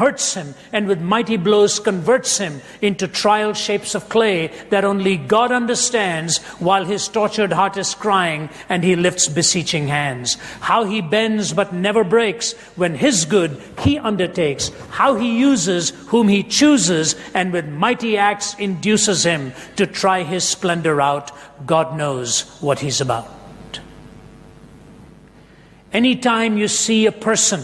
hurts him, and with mighty blows converts him into trial shapes of clay that only God understands, while his tortured heart is crying and he lifts beseeching hands. How he bends but never breaks when his good he undertakes. How he uses whom he chooses, and with mighty acts induces him to try his splendor out. God knows what he's about. Anytime you see a person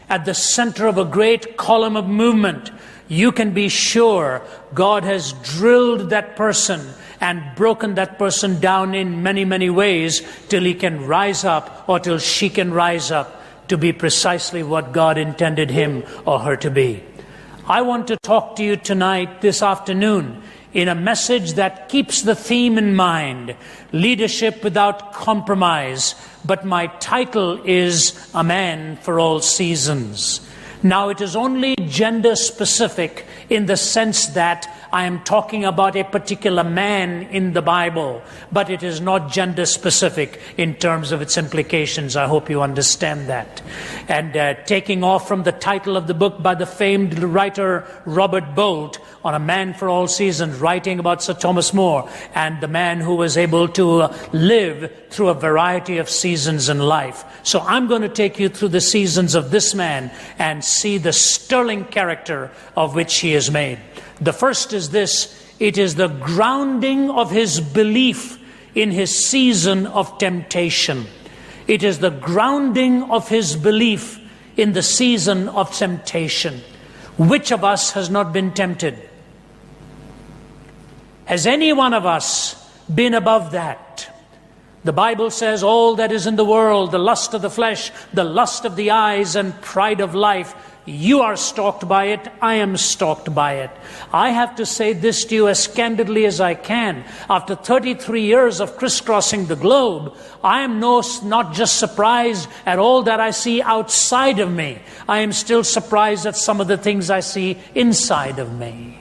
at the center of a great column of movement, you can be sure God has drilled that person and broken that person down in many, many ways till he can rise up, or till she can rise up to be precisely what God intended him or her to be. I want to talk to you tonight, this afternoon, in a message that keeps the theme in mind, leadership without compromise. But my title is A Man for All Seasons. Now, it is only gender specific in the sense that I am talking about a particular man in the Bible, but it is not gender specific in terms of its implications. I hope you understand that. And taking off from the title of the book by the famed writer Robert Bolt on A Man for All Seasons, writing about Sir Thomas More and the man who was able to live through a variety of seasons in life. So I'm going to take you through the seasons of this man and see the sterling character of which he is made. The first is this: it is the grounding of his belief in his season of temptation. It is the grounding of his belief in the season of temptation. Which of us has not been tempted? Has any one of us been above that? The Bible says all that is in the world, the lust of the flesh, the lust of the eyes, and pride of life, you are stalked by it. I am stalked by it. I have to say this to you as candidly as I can. After 33 years of crisscrossing the globe, I am not just surprised at all that I see outside of me. I am still surprised at some of the things I see inside of me.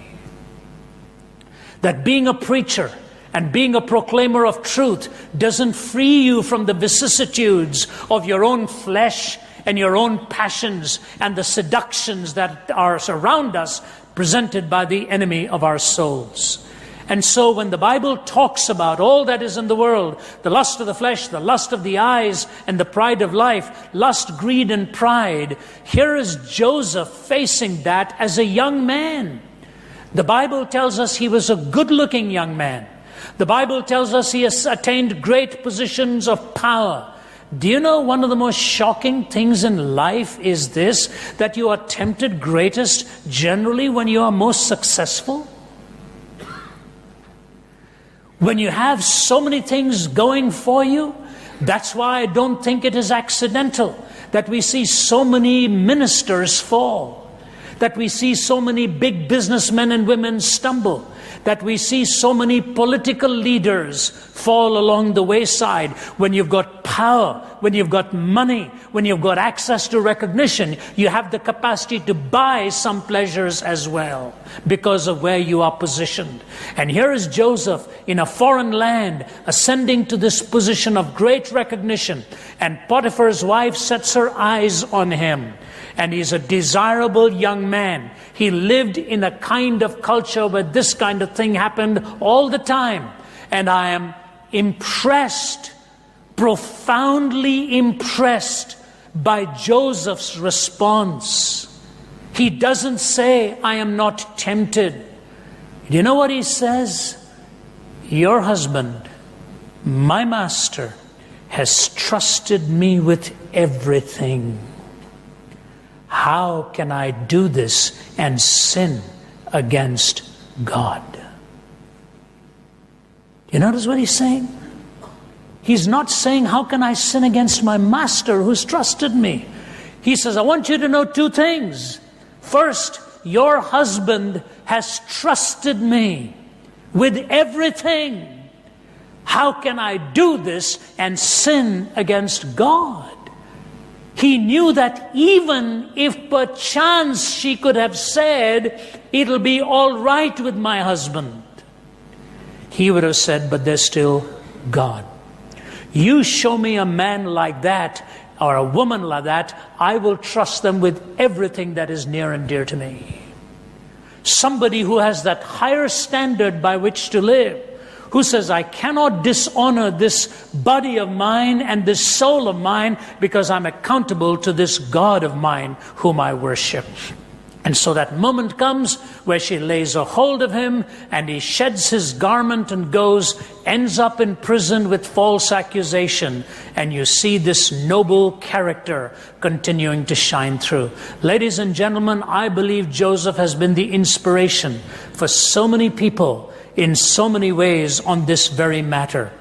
That being a preacher and being a proclaimer of truth doesn't free you from the vicissitudes of your own flesh and your own passions and the seductions that are around us, presented by the enemy of our souls. And so when the Bible talks about all that is in the world, the lust of the flesh, the lust of the eyes, and the pride of life, lust, greed, and pride, here is Joseph facing that as a young man. The Bible tells us he was a good-looking young man. The Bible tells us he has attained great positions of power. Do you know one of the most shocking things in life is this, that you are tempted greatest generally when you are most successful? When you have so many things going for you, that's why I don't think it is accidental that we see so many ministers fall, that we see so many big businessmen and women stumble, that we see so many political leaders fall along the wayside. When you've got power, when you've got money, when you've got access to recognition, you have the capacity to buy some pleasures as well because of where you are positioned. And here is Joseph in a foreign land, ascending to this position of great recognition. And Potiphar's wife sets her eyes on him. And he's a desirable young man. He lived in a kind of culture where this kind of thing happened all the time. And I am impressed, profoundly impressed by Joseph's response. He doesn't say, I am not tempted. Do you know what he says? Your husband, my master, has trusted me with everything. How can I do this and sin against God? You notice what he's saying? He's not saying, how can I sin against my master who's trusted me? He says, I want you to know two things. First, your husband has trusted me with everything. How can I do this and sin against God? He knew that even if perchance she could have said, it'll be all right with my husband, he would have said, but there's still God. You show me a man like that, or a woman like that, I will trust them with everything that is near and dear to me. Somebody who has that higher standard by which to live, who says, I cannot dishonor this body of mine and this soul of mine because I'm accountable to this God of mine whom I worship. And so that moment comes where she lays a hold of him and he sheds his garment and goes, ends up in prison with false accusation. And you see this noble character continuing to shine through. Ladies and gentlemen, I believe Joseph has been the inspiration for so many people in so many ways on this very matter.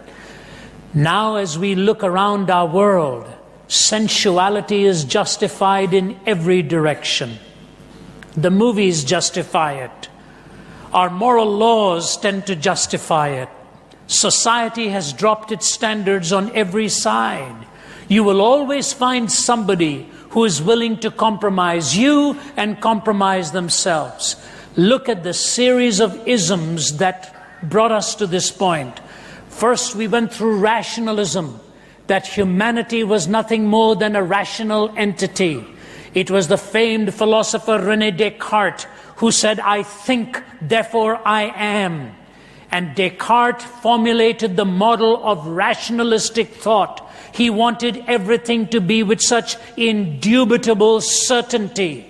Now as we look around our world, sensuality is justified in every direction. The movies justify it. Our moral laws tend to justify it. Society has dropped its standards on every side. You will always find somebody who is willing to compromise you and compromise themselves. Look at the series of isms that brought us to this point. First, we went through rationalism, that humanity was nothing more than a rational entity. It was the famed philosopher René Descartes who said, I think, therefore I am. And Descartes formulated the model of rationalistic thought. He wanted everything to be with such indubitable certainty.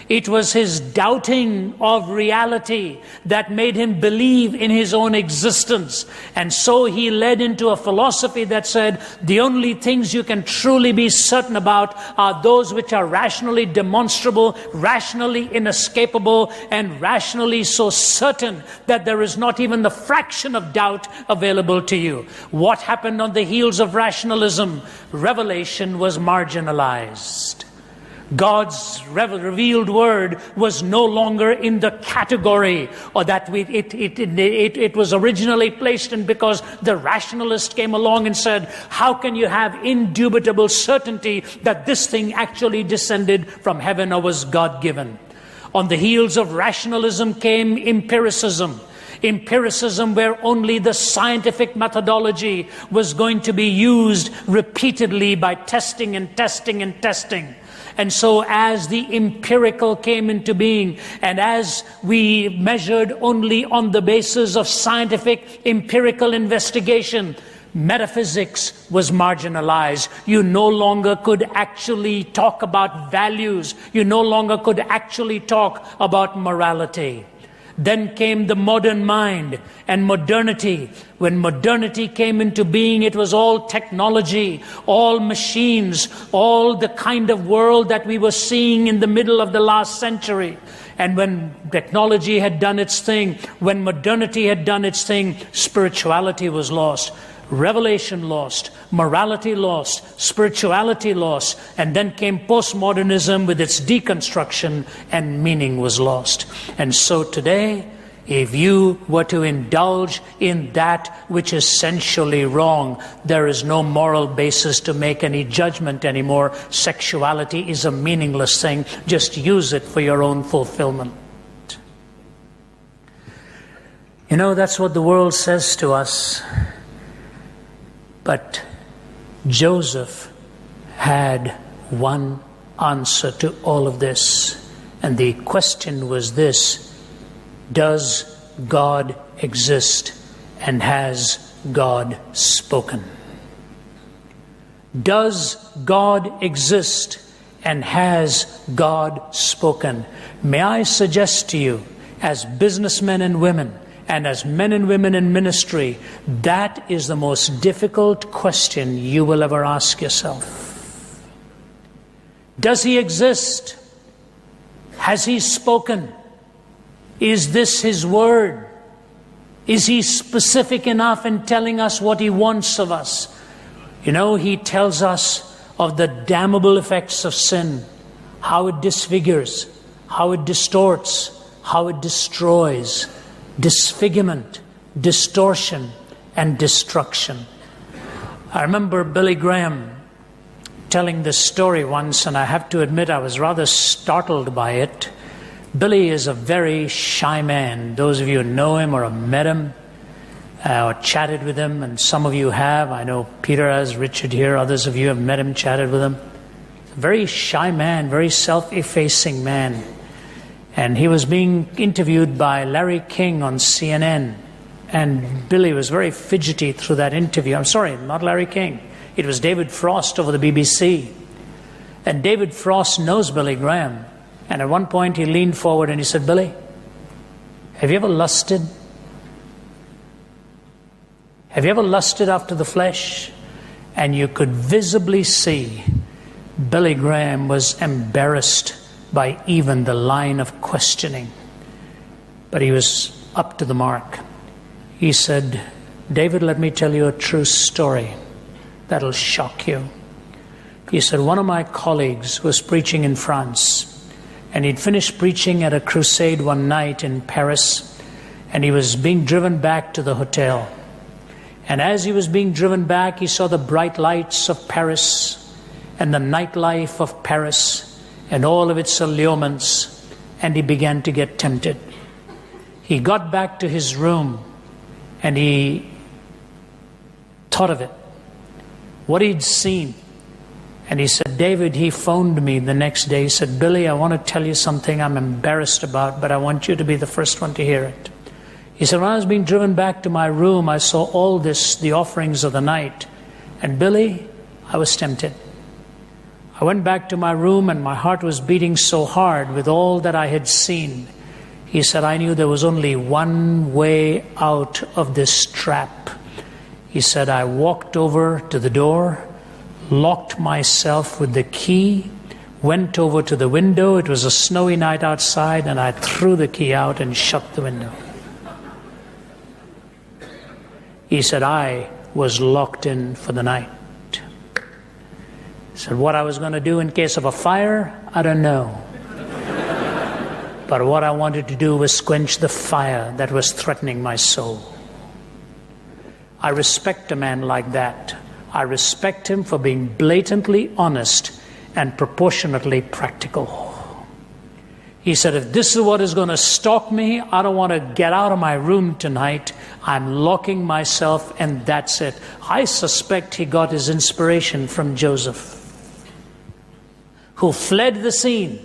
It was his doubting of reality that made him believe in his own existence. And so he led into a philosophy that said, the only things you can truly be certain about are those which are rationally demonstrable, rationally inescapable, and rationally so certain that there is not even the fraction of doubt available to you. What happened on the heels of rationalism? Revelation was marginalized. God's revealed word was no longer in the category or that it was originally placed in, because the rationalist came along and said, how can you have indubitable certainty that this thing actually descended from heaven or was God-given? On the heels of rationalism came empiricism. Empiricism, where only the scientific methodology was going to be used repeatedly by testing and testing and testing. And so as the empirical came into being, and as we measured only on the basis of scientific empirical investigation, metaphysics was marginalized. You no longer could actually talk about values. You no longer could actually talk about morality. Then came the modern mind and modernity. When modernity came into being, it was all technology, all machines, all the kind of world that we were seeing in the middle of the last century. And when technology had done its thing, when modernity had done its thing, spirituality was lost. Revelation lost, morality lost, spirituality lost, and then came postmodernism with its deconstruction, and meaning was lost. And so today, if you were to indulge in that which is essentially wrong, there is no moral basis to make any judgment anymore. Sexuality is a meaningless thing. Just use it for your own fulfillment. You know, that's what the world says to us. But Joseph had one answer to all of this. And the question was this: does God exist, and has God spoken? Does God exist, and has God spoken? May I suggest to you, as businessmen and women, and as men and women in ministry, that is the most difficult question you will ever ask yourself. Does he exist? Has he spoken? Is this his word? Is he specific enough in telling us what he wants of us? You know, he tells us of the damnable effects of sin, how it disfigures, how it distorts, how it destroys. Disfigurement, distortion, and destruction. I remember Billy Graham telling this story once, and I have to admit I was rather startled by it. Billy is a very shy man. Those of you who know him or have met him or chatted with him, and some of you have. I know Peter has, Richard here, others of you have met him, chatted with him. a very shy man, very self-effacing man. And he was being interviewed by Larry King on CNN. And Billy was very fidgety through that interview. I'm sorry, not Larry King. It was David Frost over the BBC. And David Frost knows Billy Graham. And at one point he leaned forward and he said, "Billy, have you ever lusted? Have you ever lusted after the flesh?" And you could visibly see Billy Graham was embarrassed by even the line of questioning. But he was up to the mark. He said, "David, let me tell you a true story that'll shock you." He said, "One of my colleagues was preaching in France, and he'd finished preaching at a crusade one night in Paris, and he was being driven back to the hotel. And as he was being driven back, he saw the bright lights of Paris and the nightlife of Paris and all of its allurements, and he began to get tempted. He got back to his room and he thought of it, what he'd seen. And he said, David, he phoned me the next day. He said, Billy, I want to tell you something I'm embarrassed about, but I want you to be the first one to hear it. He said, when I was being driven back to my room, I saw all this, the offerings of the night. And Billy, I was tempted. I went back to my room and my heart was beating so hard with all that I had seen. He said, I knew there was only one way out of this trap. He said, I walked over to the door, locked myself with the key, went over to the window. It was a snowy night outside, and I threw the key out and shut the window. He said, I was locked in for the night. He said, what I was going to do in case of a fire, I don't know. But what I wanted to do was quench the fire that was threatening my soul. I respect a man like that. I respect him for being blatantly honest and proportionately practical. He said, if this is what is going to stalk me, I don't want to get out of my room tonight. I'm locking myself, and that's it. I suspect he got his inspiration from Joseph, who fled the scene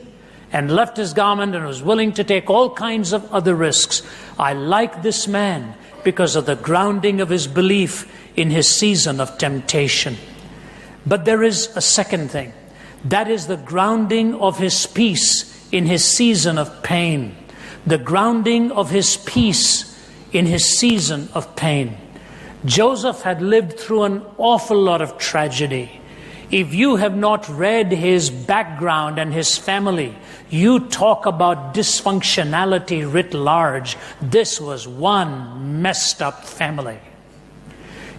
and left his garment and was willing to take all kinds of other risks. I like this man because of the grounding of his belief in his season of temptation. But there is a second thing. That is the grounding of his peace in his season of pain. The grounding of his peace in his season of pain. Joseph had lived through an awful lot of tragedy. If you have not read his background and his family, you talk about dysfunctionality writ large. This was one messed up family.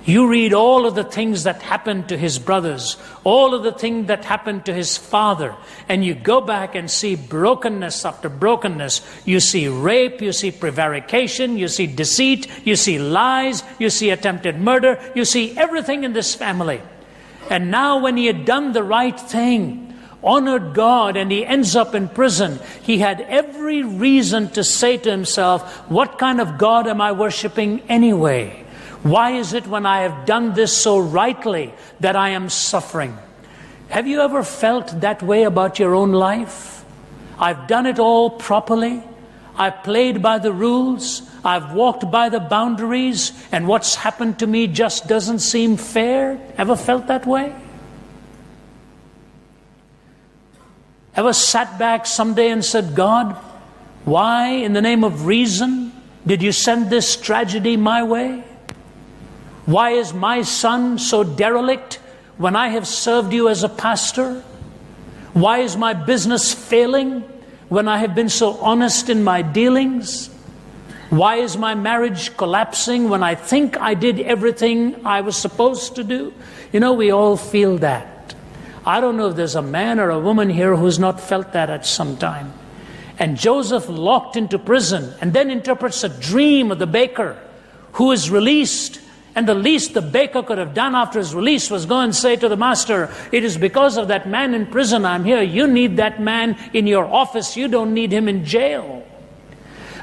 You read all of the things that happened to his brothers, all of the things that happened to his father, and you go back and see brokenness after brokenness. You see rape, you see prevarication, you see deceit, you see lies, you see attempted murder, you see everything in this family. And now when he had done the right thing, honored God, and he ends up in prison, he had every reason to say to himself, what kind of God am I worshiping anyway? Why is it when I have done this so rightly that I am suffering? Have you ever felt that way about your own life? I've done it all properly. I've played by the rules. I've walked by the boundaries, and what's happened to me just doesn't seem fair. Ever felt that way? Ever sat back someday and said, God, why in the name of reason did you send this tragedy my way? Why is my son so derelict when I have served you as a pastor? Why is my business failing when I have been so honest in my dealings? Why is my marriage collapsing when I think I did everything I was supposed to do? You know, we all feel that. I don't know if there's a man or a woman here who's not felt that at some time. And Joseph, locked into prison, and then interprets a dream of the baker who is released. And the least the baker could have done after his release was go and say to the master, it is because of that man in prison I'm here. You need that man in your office. You don't need him in jail.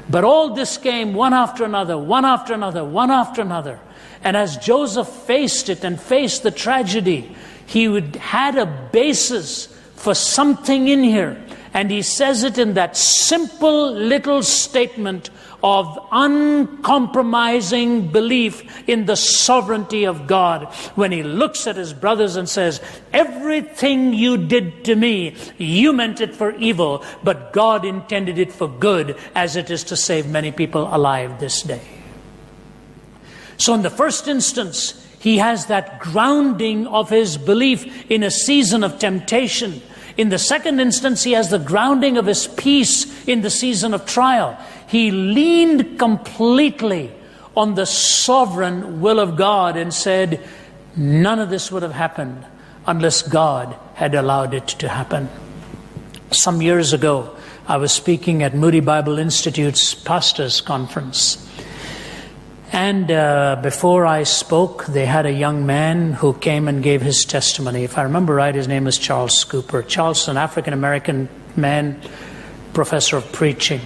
But all this came one after another, one after another, one after another. And as Joseph faced it and faced the tragedy, he had a basis for something in here. And he says it in that simple little statement of uncompromising belief in the sovereignty of God, when he looks at his brothers and says, everything you did to me, you meant it for evil, but God intended it for good, as it is to save many people alive this day. So in the first instance, he has that grounding of his belief in a season of temptation. In the second instance, he has the grounding of his peace in the season of trial. He leaned completely on the sovereign will of God and said, none of this would have happened unless God had allowed it to happen. Some years ago, I was speaking at Moody Bible Institute's pastors' conference. And before I spoke, they had a young man who came and gave his testimony. If I remember right, his name is Charles Cooper. Charles is an African-American man, professor of preaching.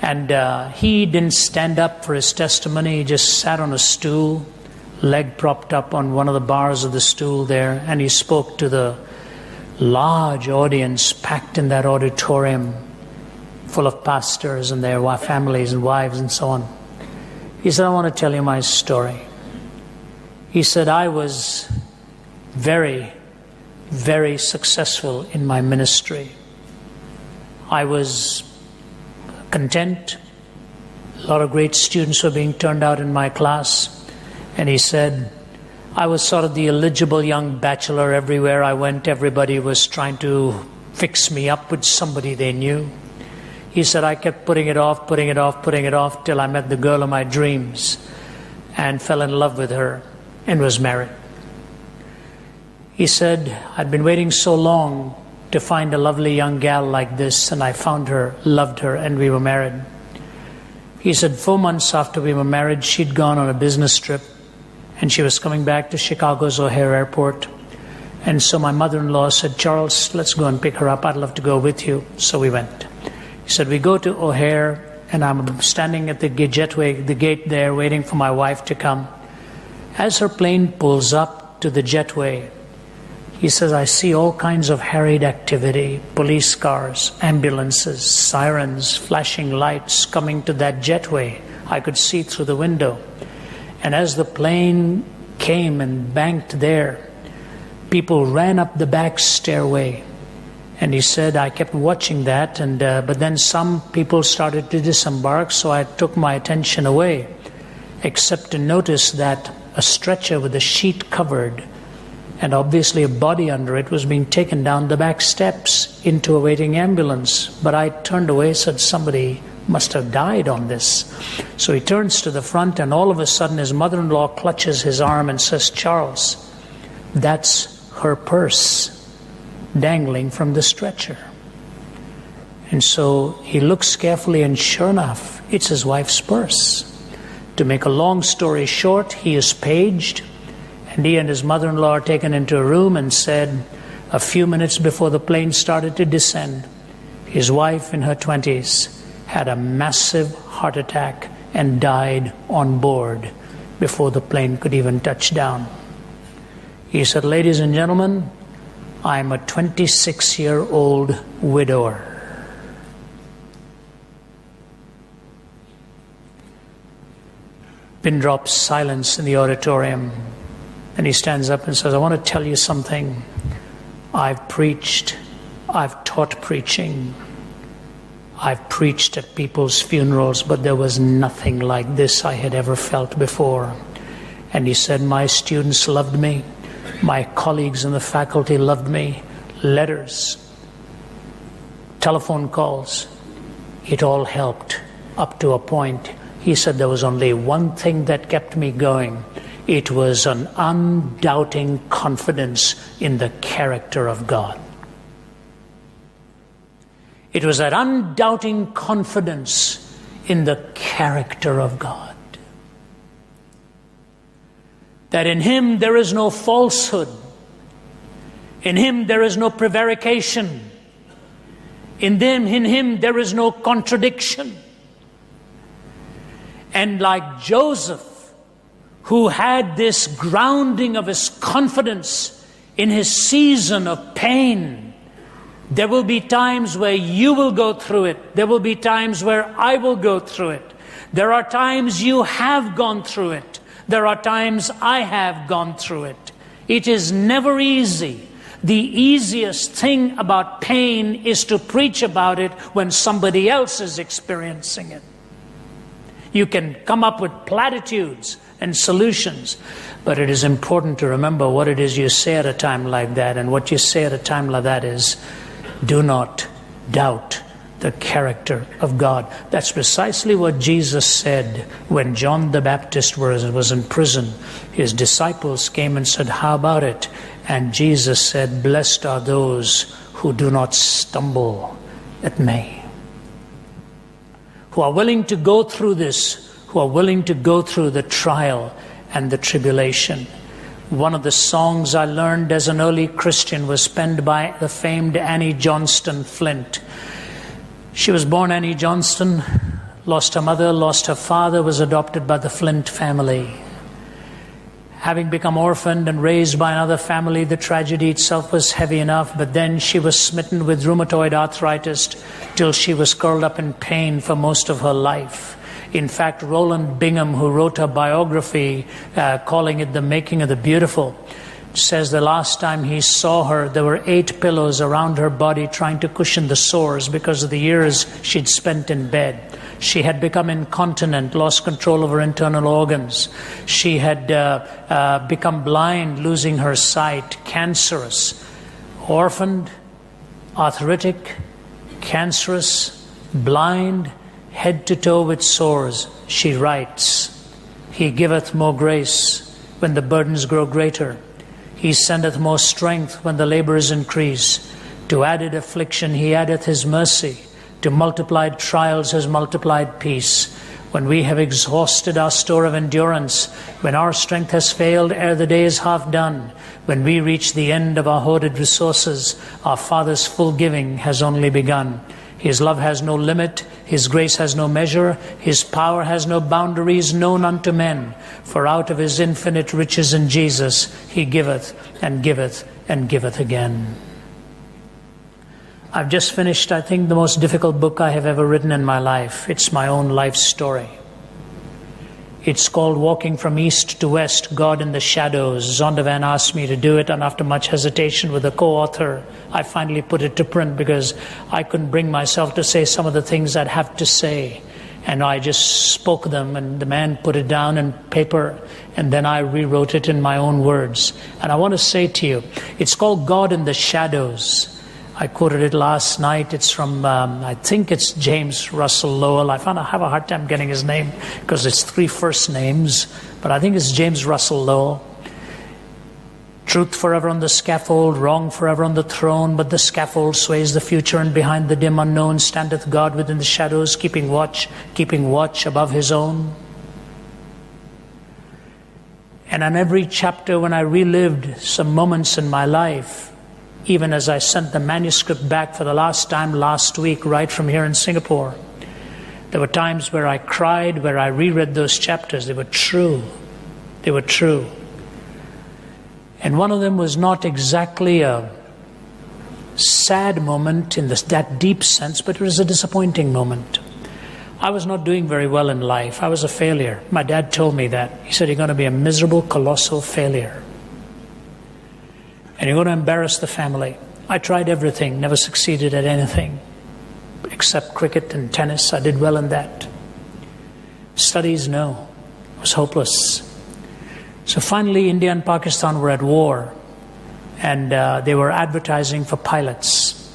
And he didn't stand up for his testimony. He just sat on a stool, leg propped up on one of the bars of the stool there. And he spoke to the large audience packed in that auditorium full of pastors and their families and wives and so on. He said, I want to tell you my story. He said, I was very, very successful in my ministry. I was content. A lot of great students were being turned out in my class. And he said, I was sort of the eligible young bachelor. Everywhere I went, everybody was trying to fix me up with somebody they knew. He said, I kept putting it off till I met the girl of my dreams and fell in love with her and was married. He said, I'd been waiting so long to find a lovely young gal like this, and I found her, loved her, and we were married. He said 4 months after we were married, she'd gone on a business trip, and she was coming back to Chicago's O'Hare Airport. And so my mother-in-law said, Charles, let's go and pick her up. I'd love to go with you. So we went. He said, we go to O'Hare, and I'm standing at the gate there, waiting for my wife to come. As her plane pulls up to the jetway, he says, I see all kinds of harried activity, police cars, ambulances, sirens, flashing lights coming to that jetway. I could see through the window. And as the plane came and banked there, people ran up the back stairway. And he said, I kept watching that, but then some people started to disembark, so I took my attention away, except to notice that a stretcher with a sheet covered and obviously a body under it was being taken down the back steps into a waiting ambulance. But I turned away, said, somebody must have died on this. So he turns to the front, and all of a sudden his mother-in-law clutches his arm and says, Charles, that's her purse dangling from the stretcher. And so he looks carefully, and sure enough, it's his wife's purse. To make a long story short, he is paged, and he and his mother-in-law are taken into a room and said, a few minutes before the plane started to descend, his wife in her 20s had a massive heart attack and died on board before the plane could even touch down. He said, ladies and gentlemen, I'm a 26-year-old widower. Pin drops silence in the auditorium. And he stands up and says, I want to tell you something. I've preached. I've taught preaching. I've preached at people's funerals, but there was nothing like this I had ever felt before. And he said, my students loved me. My colleagues in the faculty loved me. Letters, telephone calls, it all helped up to a point. He said there was only one thing that kept me going. It was an undoubting confidence in the character of God. It was that undoubting confidence in the character of God. That in Him there is no falsehood. In Him there is no prevarication. In Him there is no contradiction. And like Joseph, who had this grounding of his confidence in his season of pain, There will be times where you will go through it. There will be times where I will go through it. There are times you have gone through it. There are times I have gone through it. It is never easy. The easiest thing about pain is to preach about it when somebody else is experiencing it. You can come up with platitudes and solutions, but it is important to remember what it is you say at a time like that. And what you say at a time like that is, do not doubt the character of God. That's precisely what Jesus said when John the Baptist was in prison. His disciples came and said, how about it? And Jesus said, blessed are those who do not stumble at me. Who are willing to go through this, who are willing to go through the trial and the tribulation. One of the songs I learned as an early Christian was penned by the famed Annie Johnston Flint. She was born Annie Johnston, lost her mother, lost her father, was adopted by the Flint family. Having become orphaned and raised by another family, the tragedy itself was heavy enough, but then she was smitten with rheumatoid arthritis till she was curled up in pain for most of her life. In fact, Roland Bingham, who wrote her biography, calling it The Making of the Beautiful, says the last time he saw her, there were 8 pillows around her body trying to cushion the sores because of the years she'd spent in bed. She had become incontinent, lost control of her internal organs. She had become blind, losing her sight, cancerous, orphaned, arthritic, cancerous, blind, head to toe with sores. She writes, He giveth more grace when the burdens grow greater. He sendeth more strength when the labours increase. To added affliction he addeth his mercy. To multiplied trials his multiplied peace. When we have exhausted our store of endurance, when our strength has failed ere the day is half done, when we reach the end of our hoarded resources, our Father's full giving has only begun. His love has no limit, His grace has no measure, His power has no boundaries known unto men. For out of His infinite riches in Jesus, He giveth and giveth and giveth again. I've just finished, I think, the most difficult book I have ever written in my life. It's my own life story. It's called Walking from East to West, God in the Shadows. Zondervan asked me to do it, and after much hesitation with the co-author, I finally put it to print because I couldn't bring myself to say some of the things I'd have to say. And I just spoke them, and the man put it down in paper, and then I rewrote it in my own words. And I want to say to you, it's called God in the Shadows. I quoted it last night. It's from, I think it's James Russell Lowell. I have a hard time getting his name because it's 3 first names, but I think it's James Russell Lowell. Truth forever on the scaffold, wrong forever on the throne, but the scaffold sways the future, and behind the dim unknown standeth God within the shadows, keeping watch above His own. And on every chapter, when I relived some moments in my life, even as I sent the manuscript back for the last time last week, right from here in Singapore, there were times where I cried, where I reread those chapters. They were true. They were true. And one of them was not exactly a sad moment in that deep sense, but it was a disappointing moment. I was not doing very well in life. I was a failure. My dad told me that. He said, you're going to be a miserable, colossal failure. And you're going to embarrass the family. I tried everything, never succeeded at anything, except cricket and tennis. I did well in that. Studies, no. It was hopeless. So finally, India and Pakistan were at war, and they were advertising for pilots.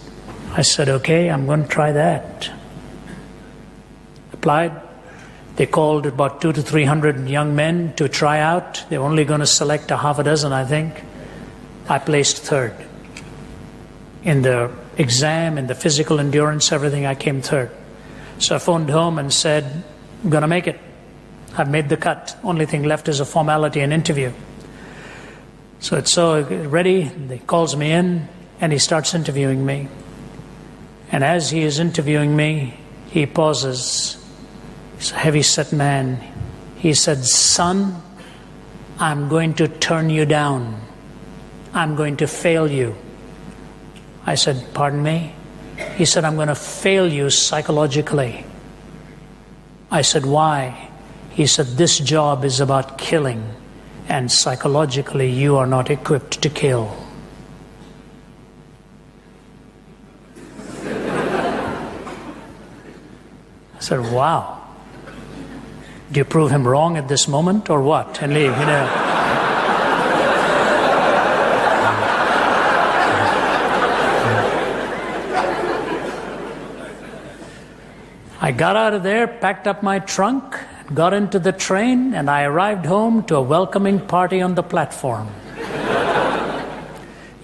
I said, okay, I'm going to try that. Applied. They called about 200 to 300 young men to try out. They were only going to select a half a dozen, I think. I placed 3rd. In the exam, in the physical endurance, everything, I came 3rd. So I phoned home and said, I'm going to make it. I've made the cut. Only thing left is a formality, an interview. So it's so ready. He calls me in and he starts interviewing me. And as he is interviewing me, he pauses. He's a heavy-set man. He said, son, I'm going to turn you down. I'm going to fail you. I said, pardon me? He said, I'm going to fail you psychologically. I said, why? He said, this job is about killing, and psychologically you are not equipped to kill. I said, wow. Do you prove him wrong at this moment or what? And leave, I got out of there, packed up my trunk, got into the train, and I arrived home to a welcoming party on the platform.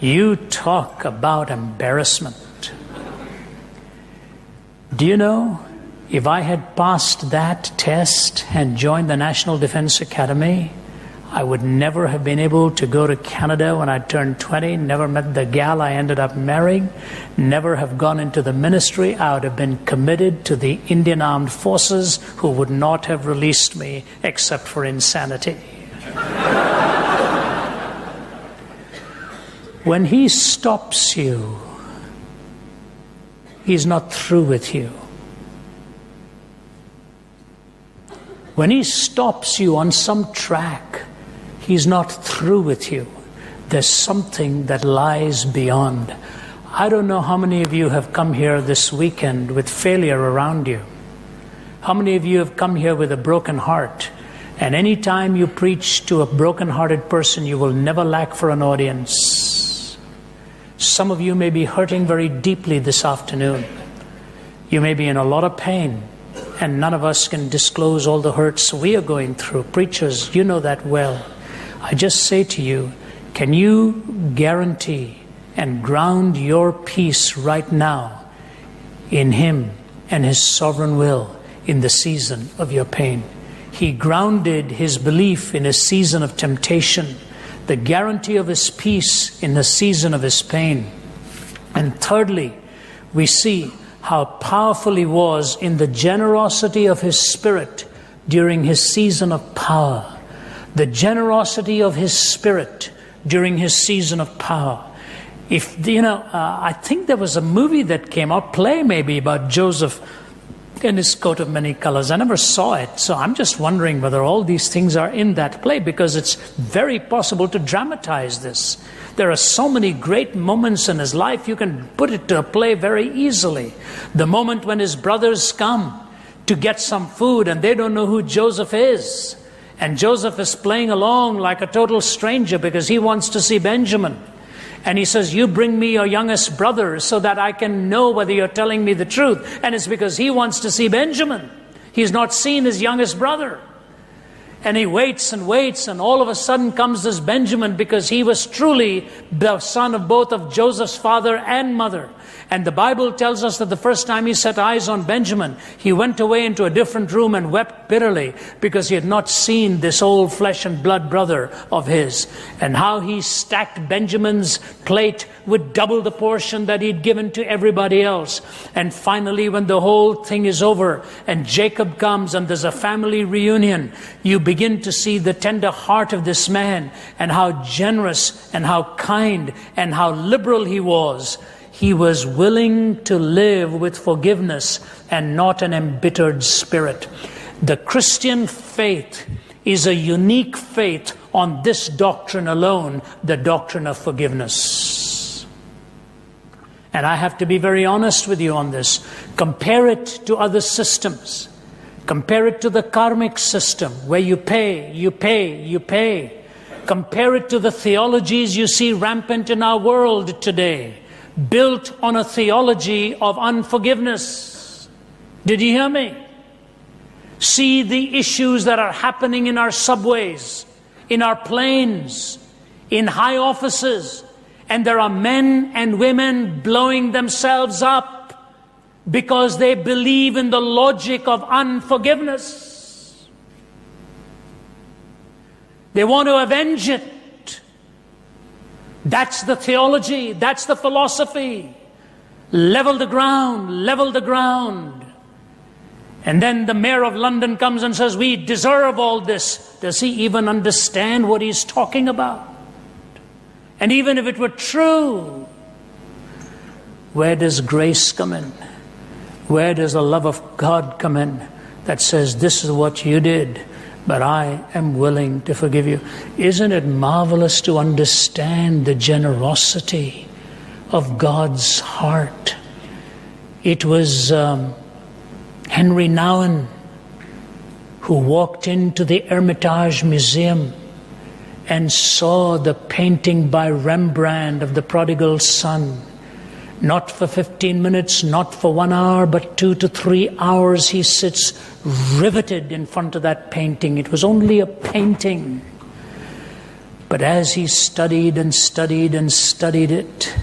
You talk about embarrassment. Do you know, if I had passed that test and joined the National Defense Academy, I would never have been able to go to Canada when I turned 20, never met the gal I ended up marrying, never have gone into the ministry. I would have been committed to the Indian Armed Forces, who would not have released me except for insanity. When he stops you, he's not through with you. When he stops you on some track, he's not through with you. There's something that lies beyond. I don't know how many of you have come here this weekend with failure around you. How many of you have come here with a broken heart? And any time you preach to a broken-hearted person, you will never lack for an audience. Some of you may be hurting very deeply this afternoon. You may be in a lot of pain. And none of us can disclose all the hurts we are going through. Preachers, you know that well. I just say to you, can you guarantee and ground your peace right now in Him and His sovereign will in the season of your pain? He grounded his belief in a season of temptation, the guarantee of his peace in the season of his pain. And thirdly, we see how powerful he was in the generosity of his spirit during his season of power. The generosity of his spirit during his season of power. I think there was a movie that came out, play maybe, about Joseph and his coat of many colors. I never saw it, so I'm just wondering whether all these things are in that play, because it's very possible to dramatize this. There are so many great moments in his life, you can put it to a play very easily. The moment when his brothers come to get some food and they don't know who Joseph is. And Joseph is playing along like a total stranger because he wants to see Benjamin. And he says, you bring me your youngest brother so that I can know whether you're telling me the truth. And it's because he wants to see Benjamin. He's not seen his youngest brother. And he waits, and all of a sudden comes this Benjamin, because he was truly the son of both of Joseph's father and mother. And the Bible tells us that the first time he set eyes on Benjamin, he went away into a different room and wept bitterly because he had not seen this old flesh and blood brother of his. And how he stacked Benjamin's plate with double the portion that he'd given to everybody else. And finally, when the whole thing is over and Jacob comes and there's a family reunion, you begin to see the tender heart of this man and how generous and how kind and how liberal he was. He was willing to live with forgiveness and not an embittered spirit. The Christian faith is a unique faith on this doctrine alone, the doctrine of forgiveness. And I have to be very honest with you on this. Compare it to other systems. Compare it to the karmic system where you pay. Compare it to the theologies you see rampant in our world today, built on a theology of unforgiveness. Did you hear me? See the issues that are happening in our subways, in our planes, in high offices, and there are men and women blowing themselves up because they believe in the logic of unforgiveness. They want to avenge it. That's the theology, that's the philosophy. Level the ground. And then the mayor of London comes and says, we deserve all this. Does he even understand what he's talking about? And even if it were true, Where does grace come in? Where does the love of God come in that says, this is what you did, but I am willing to forgive you? Isn't it marvelous to understand the generosity of God's heart? It was Henry Nouwen who walked into the Hermitage Museum and saw the painting by Rembrandt of the prodigal son. Not for 15 minutes, not for 1 hour, but 2 to 3 hours he sits riveted in front of that painting. It was only a painting. But as he studied and studied and studied it,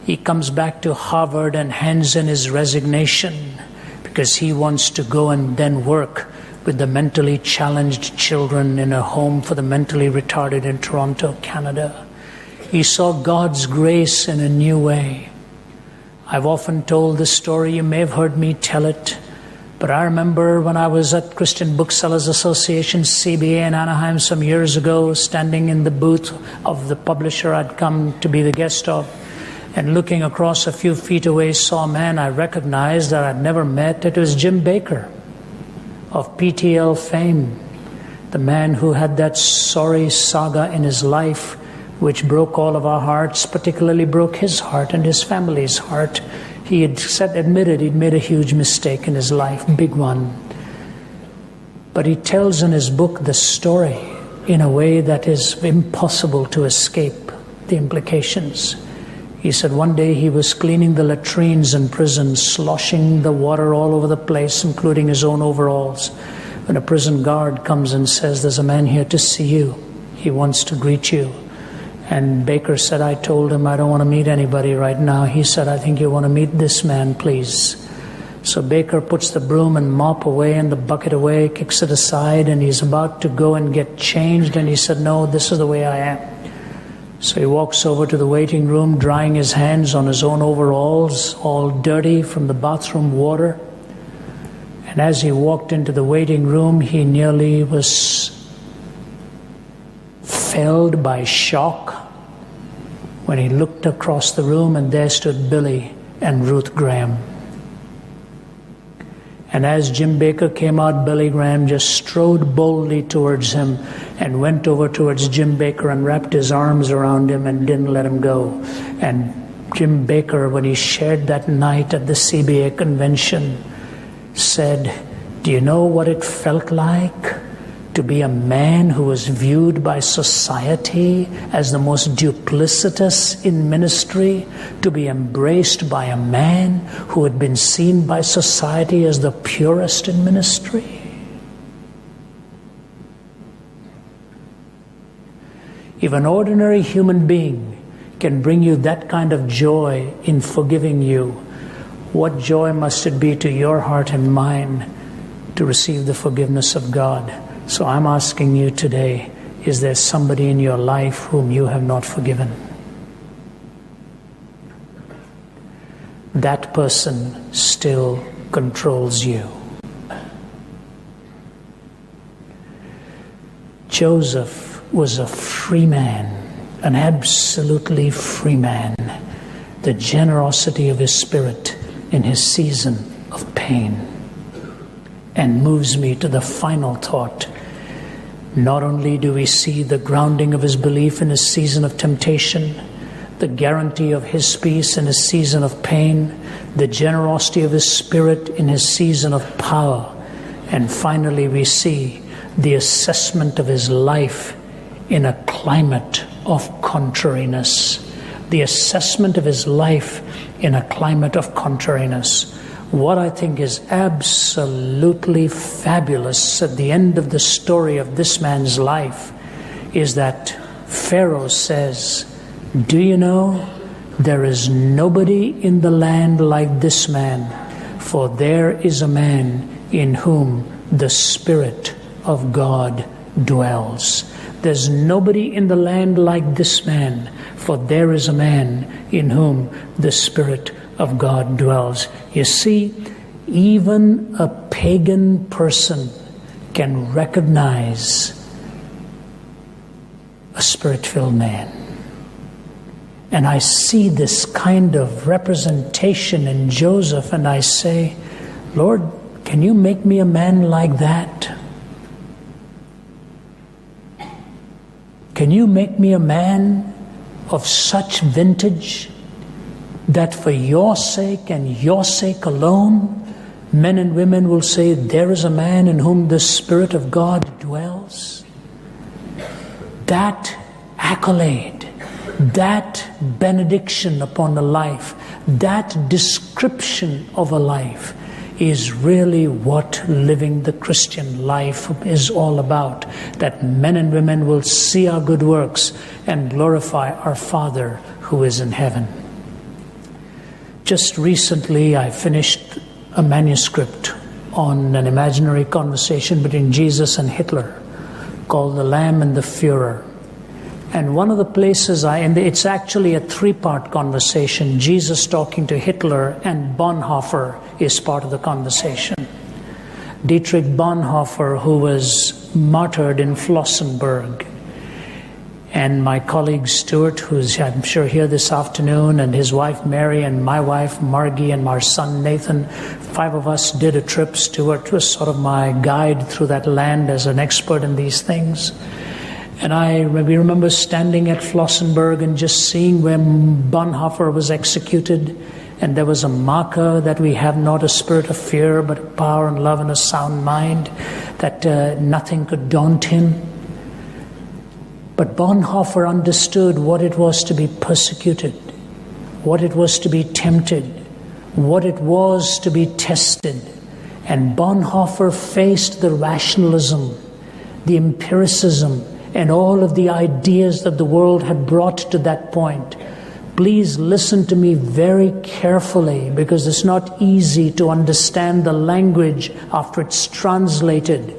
he comes back to Harvard and hands in his resignation because he wants to go and then work with the mentally challenged children in a home for the mentally retarded in Toronto, Canada. He saw God's grace in a new way. I've often told this story. You may have heard me tell it. But I remember when I was at Christian Booksellers Association, CBA in Anaheim some years ago, standing in the booth of the publisher I'd come to be the guest of, and looking across a few feet away, saw a man I recognized that I'd never met. It was Jim Bakker of PTL fame, the man who had that sorry saga in his life which broke all of our hearts, particularly broke his heart and his family's heart. He had admitted he'd made a huge mistake in his life, big one. But he tells in his book the story in a way that is impossible to escape the implications. He said one day he was cleaning the latrines in prison, sloshing the water all over the place, including his own overalls, when a prison guard comes and says, "There's a man here to see you. He wants to greet you." And Baker said, "I told him I don't want to meet anybody right now." He said, "I think you want to meet this man, please." So Baker puts the broom and mop away and the bucket away, kicks it aside, and he's about to go and get changed. And he said, "No, this is the way I am." So he walks over to the waiting room, drying his hands on his own overalls, all dirty from the bathroom water. And as he walked into the waiting room, he nearly was felled by shock when he looked across the room, and there stood Billy and Ruth Graham. And as Jim Bakker came out, Billy Graham just strode boldly towards him and went over towards Jim Bakker and wrapped his arms around him and didn't let him go. And Jim Bakker, when he shared that night at the CBA convention, said, "Do you know what it felt like to be a man who was viewed by society as the most duplicitous in ministry, to be embraced by a man who had been seen by society as the purest in ministry?" If an ordinary human being can bring you that kind of joy in forgiving you, what joy must it be to your heart and mine to receive the forgiveness of God? So I'm asking you today, is there somebody in your life whom you have not forgiven? That person still controls you. Joseph was a free man, an absolutely free man. The generosity of his spirit in his season of pain. And moves me to the final thought. Not only do we see the grounding of his belief in his season of temptation, the guarantee of his peace in his season of pain, the generosity of his spirit in his season of power, and finally we see the assessment of his life in a climate of contrariness. The assessment of his life in a climate of contrariness. What I think is absolutely fabulous at the end of the story of this man's life is that Pharaoh says, "Do you know, there is nobody in the land like this man, for there is a man in whom the Spirit of God dwells." There's nobody in the land like this man, for there is a man in whom the Spirit of God dwells. You see, even a pagan person can recognize a Spirit-filled man. And I see this kind of representation in Joseph, and I say, Lord, can you make me a man like that? Can you make me a man of such vintage that for your sake and your sake alone, men and women will say, there is a man in whom the Spirit of God dwells? That accolade, that benediction upon a life, that description of a life is really what living the Christian life is all about. That men and women will see our good works and glorify our Father who is in heaven. Just recently I finished a manuscript on an imaginary conversation between Jesus and Hitler called The Lamb and the Führer. And one of the places and it's actually a three-part conversation. Jesus talking to Hitler, and Bonhoeffer is part of the conversation. Dietrich Bonhoeffer, who was martyred in Flossenburg. And my colleague Stuart, who's I'm sure here this afternoon, and his wife Mary, and my wife Margie, and our son Nathan, 5 of us did a trip. Stuart was sort of my guide through that land as an expert in these things. And we remember standing at Flossenburg and just seeing when Bonhoeffer was executed, and there was a marker that we have not a spirit of fear, but a power and love and a sound mind, that nothing could daunt him. But Bonhoeffer understood what it was to be persecuted, what it was to be tempted, what it was to be tested. And Bonhoeffer faced the rationalism, the empiricism, and all of the ideas that the world had brought to that point. Please listen to me very carefully, because it's not easy to understand the language after it's translated.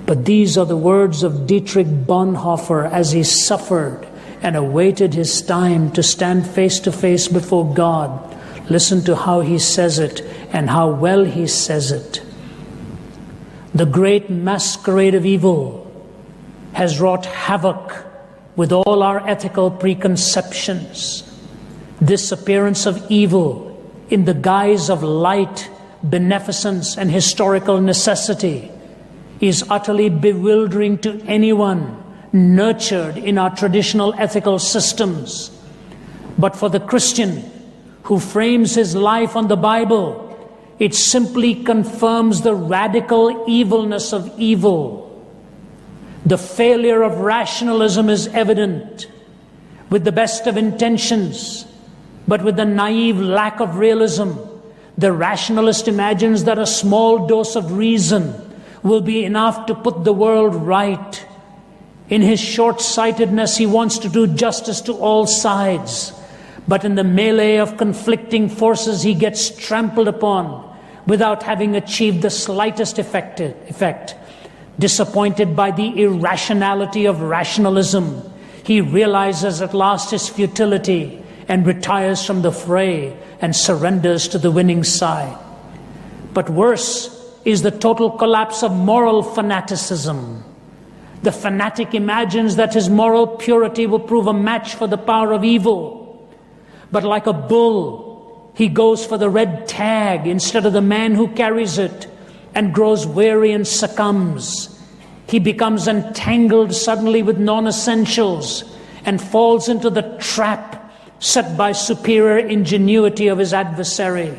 But these are the words of Dietrich Bonhoeffer as he suffered and awaited his time to stand face to face before God. Listen to how he says it and how well he says it. The great masquerade of evil has wrought havoc with all our ethical preconceptions. This appearance of evil in the guise of light, beneficence, and historical necessity is utterly bewildering to anyone nurtured in our traditional ethical systems. But for the Christian who frames his life on the Bible, it simply confirms the radical evilness of evil. The failure of rationalism is evident. With the best of intentions, but with the naive lack of realism, the rationalist imagines that a small dose of reason will be enough to put the world right. In his short-sightedness, he wants to do justice to all sides. But in the melee of conflicting forces, he gets trampled upon without having achieved the slightest effect. Disappointed by the irrationality of rationalism, he realizes at last his futility and retires from the fray and surrenders to the winning side. But worse is the total collapse of moral fanaticism. The fanatic imagines that his moral purity will prove a match for the power of evil. But like a bull, he goes for the red tag instead of the man who carries it, and grows weary and succumbs. He becomes entangled suddenly with non-essentials and falls into the trap set by superior ingenuity of his adversary.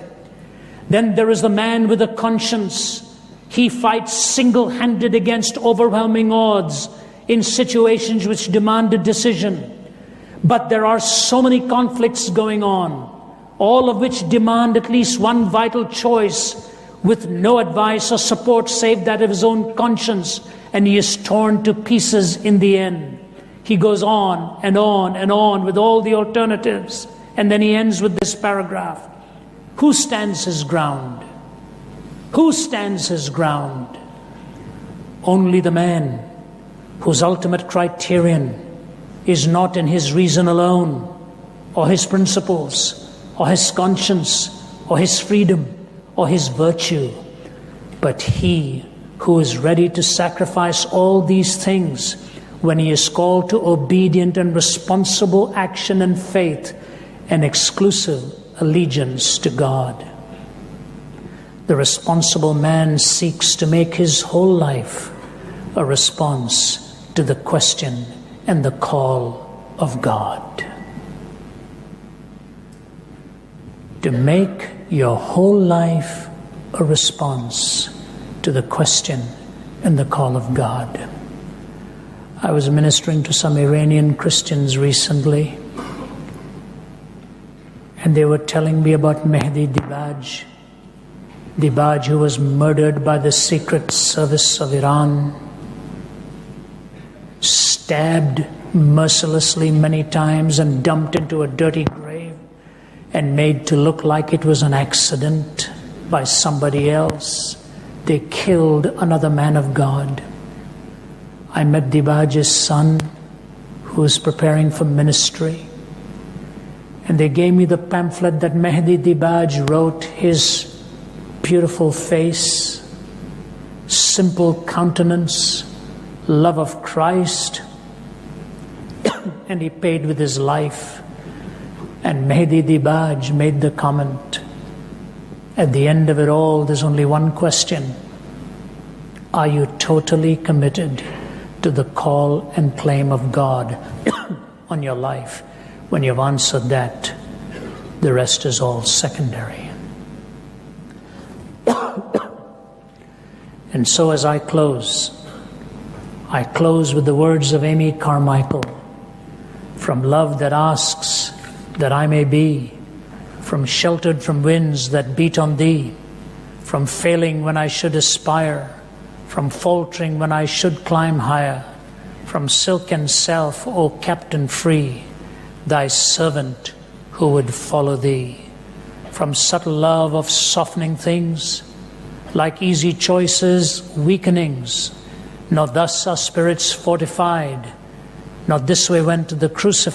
Then there is the man with a conscience. He fights single-handed against overwhelming odds in situations which demand a decision. But there are so many conflicts going on, all of which demand at least one vital choice, with no advice or support save that of his own conscience, and he is torn to pieces in the end. He goes on and on and on with all the alternatives, and then he ends with this paragraph. Who stands his ground? Who stands his ground? Only the man whose ultimate criterion is not in his reason alone, or his principles, or his conscience, or his freedom, or his virtue, but he who is ready to sacrifice all these things when he is called to obedient and responsible action and faith an exclusive allegiance to God. The responsible man seeks to make his whole life a response to the question and the call of God. To make your whole life a response to the question and the call of God. I was ministering to some Iranian Christians recently, and they were telling me about Mehdi Dibaj. Dibaj, who was murdered by the Secret Service of Iran, stabbed mercilessly many times and dumped into a dirty grave and made to look like it was an accident by somebody else. They killed another man of God. I met Dibaj's son, who was preparing for ministry, and they gave me the pamphlet that Mehdi Dibaj wrote. His beautiful face, simple countenance, love of Christ, and he paid with his life. And Mehdi Dibaj made the comment, at the end of it all, there's only one question. Are you totally committed to the call and claim of God on your life? When you've answered that, the rest is all secondary. And so as I close with the words of Amy Carmichael, from love that asks that I may be, from sheltered from winds that beat on thee, from failing when I should aspire, from faltering when I should climb higher, from silk and self, O Captain free, thy servant who would follow thee, from subtle love of softening things, like easy choices, weakenings, not thus are spirits fortified, not this way went to the crucifixion.